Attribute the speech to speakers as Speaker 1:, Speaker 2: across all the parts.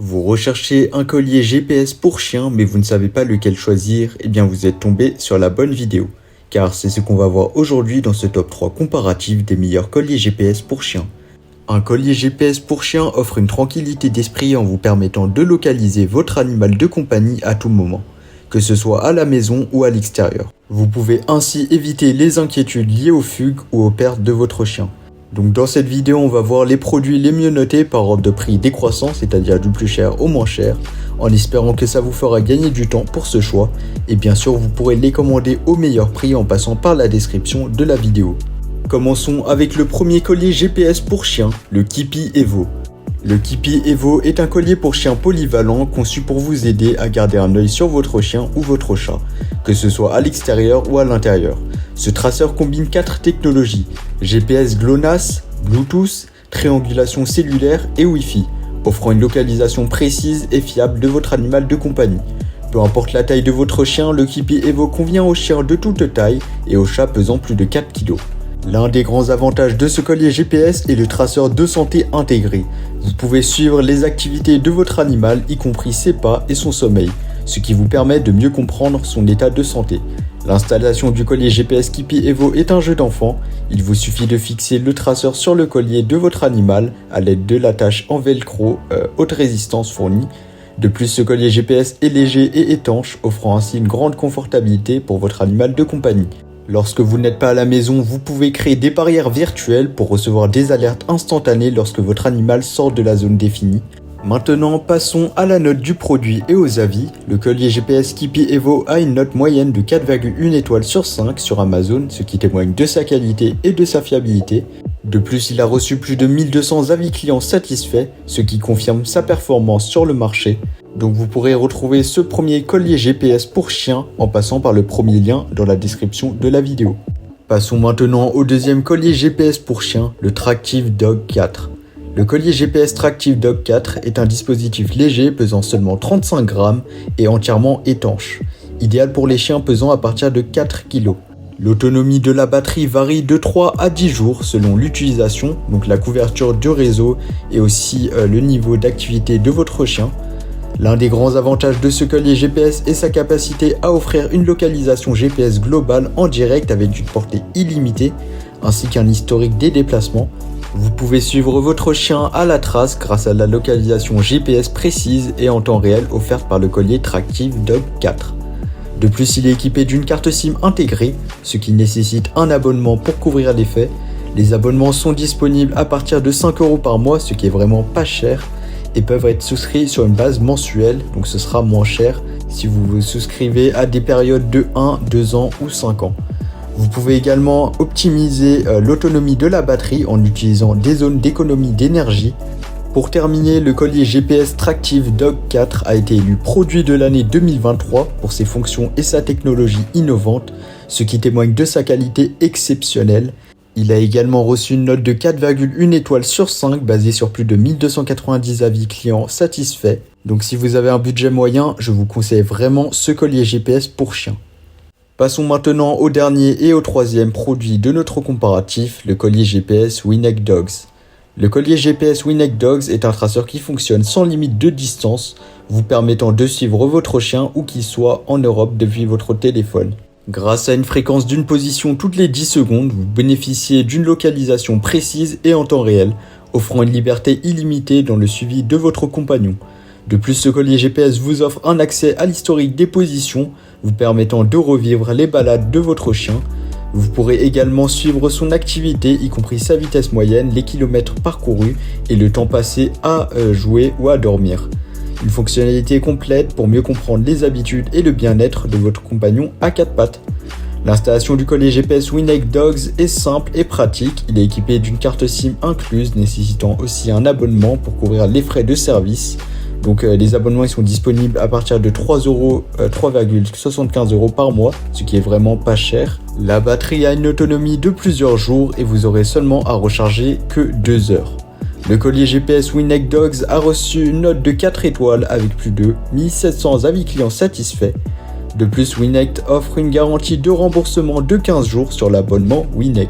Speaker 1: Vous recherchez un collier GPS pour chien mais vous ne savez pas lequel choisir, eh bien vous êtes tombé sur la bonne vidéo. Car c'est ce qu'on va voir aujourd'hui dans ce top 3 comparatif des meilleurs colliers GPS pour chien. Un collier GPS pour chien offre une tranquillité d'esprit en vous permettant de localiser votre animal de compagnie à tout moment, que ce soit à la maison ou à l'extérieur. Vous pouvez ainsi éviter les inquiétudes liées aux fugues ou aux pertes de votre chien. Donc dans cette vidéo, on va voir les produits les mieux notés par ordre de prix décroissant, c'est-à-dire du plus cher au moins cher, en espérant que ça vous fera gagner du temps pour ce choix. Et bien sûr, vous pourrez les commander au meilleur prix en passant par la description de la vidéo. Commençons avec le premier collier GPS pour chien, le Keepy Evo. Le Keepy Evo est un collier pour chien polyvalent conçu pour vous aider à garder un œil sur votre chien ou votre chat, que ce soit à l'extérieur ou à l'intérieur. Ce traceur combine 4 technologies, GPS GLONASS, Bluetooth, triangulation cellulaire et Wi-Fi, offrant une localisation précise et fiable de votre animal de compagnie. Peu importe la taille de votre chien, le Keepy Evo convient aux chiens de toute taille et aux chats pesant plus de 4 kg. L'un des grands avantages de ce collier GPS est le traceur de santé intégré. Vous pouvez suivre les activités de votre animal, y compris ses pas et son sommeil, ce qui vous permet de mieux comprendre son état de santé. L'installation du collier GPS Keepy Evo est un jeu d'enfant. Il vous suffit de fixer le traceur sur le collier de votre animal à l'aide de l'attache en velcro haute résistance fournie. De plus, ce collier GPS est léger et étanche, offrant ainsi une grande confortabilité pour votre animal de compagnie. Lorsque vous n'êtes pas à la maison, vous pouvez créer des barrières virtuelles pour recevoir des alertes instantanées lorsque votre animal sort de la zone définie. Maintenant, passons à la note du produit et aux avis. Le collier GPS Keepy Evo a une note moyenne de 4,1 étoiles sur 5 sur Amazon, ce qui témoigne de sa qualité et de sa fiabilité. De plus, il a reçu plus de 1200 avis clients satisfaits, ce qui confirme sa performance sur le marché. Donc vous pourrez retrouver ce premier collier GPS pour chien en passant par le premier lien dans la description de la vidéo. Passons maintenant au deuxième collier GPS pour chien, le Tractive Dog 4. Le collier GPS Tractive Dog 4 est un dispositif léger pesant seulement 35 grammes et entièrement étanche, idéal pour les chiens pesant à partir de 4 kg. L'autonomie de la batterie varie de 3 à 10 jours selon l'utilisation, donc la couverture du réseau et aussi le niveau d'activité de votre chien. L'un des grands avantages de ce collier GPS est sa capacité à offrir une localisation GPS globale en direct avec une portée illimitée, ainsi qu'un historique des déplacements. Vous pouvez suivre votre chien à la trace grâce à la localisation GPS précise et en temps réel offerte par le collier Tractive Dog 4. De plus, il est équipé d'une carte SIM intégrée, ce qui nécessite un abonnement pour couvrir les frais. Les abonnements sont disponibles à partir de 5 € par mois, ce qui est vraiment pas cher, et peuvent être souscrits sur une base mensuelle, donc ce sera moins cher si vous vous souscrivez à des périodes de 1, 2 ans ou 5 ans. Vous pouvez également optimiser l'autonomie de la batterie en utilisant des zones d'économie d'énergie. Pour terminer, le collier GPS Tractive Dog 4 a été élu produit de l'année 2023 pour ses fonctions et sa technologie innovante, ce qui témoigne de sa qualité exceptionnelle. Il a également reçu une note de 4,1 étoiles sur 5 basée sur plus de 1290 avis clients satisfaits. Donc si vous avez un budget moyen, je vous conseille vraiment ce collier GPS pour chien. Passons maintenant au dernier et au troisième produit de notre comparatif, le collier GPS WeNeck Dogs. Le collier GPS WeNeck Dogs est un traceur qui fonctionne sans limite de distance, vous permettant de suivre votre chien où qu'il soit en Europe depuis votre téléphone. Grâce à une fréquence d'une position toutes les 10 secondes, vous bénéficiez d'une localisation précise et en temps réel, offrant une liberté illimitée dans le suivi de votre compagnon. De plus, ce collier GPS vous offre un accès à l'historique des positions, vous permettant de revivre les balades de votre chien. Vous pourrez également suivre son activité, y compris sa vitesse moyenne, les kilomètres parcourus et le temps passé à jouer ou à dormir. Une fonctionnalité complète pour mieux comprendre les habitudes et le bien-être de votre compagnon à 4 pattes. L'installation du collier GPS WeNeck Dogs est simple et pratique. Il est équipé d'une carte SIM incluse, nécessitant aussi un abonnement pour couvrir les frais de service. Donc les abonnements ils sont disponibles à partir de 3,75 € par mois, ce qui est vraiment pas cher. La batterie a une autonomie de plusieurs jours et vous aurez seulement à recharger que 2 heures. Le collier GPS WeNeck Dogs a reçu une note de 4 étoiles avec plus de 1700 avis clients satisfaits. De plus, WeNeck offre une garantie de remboursement de 15 jours sur l'abonnement WeNeck.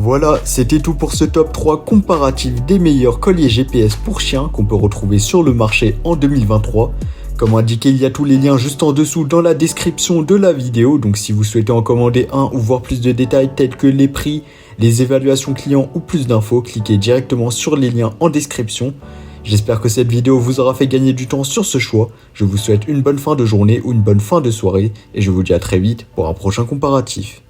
Speaker 1: Voilà, c'était tout pour ce top 3 comparatif des meilleurs colliers GPS pour chiens qu'on peut retrouver sur le marché en 2023. Comme indiqué, il y a tous les liens juste en dessous dans la description de la vidéo, donc si vous souhaitez en commander un ou voir plus de détails tels que les prix, les évaluations clients ou plus d'infos, cliquez directement sur les liens en description. J'espère que cette vidéo vous aura fait gagner du temps sur ce choix. Je vous souhaite une bonne fin de journée ou une bonne fin de soirée et je vous dis à très vite pour un prochain comparatif.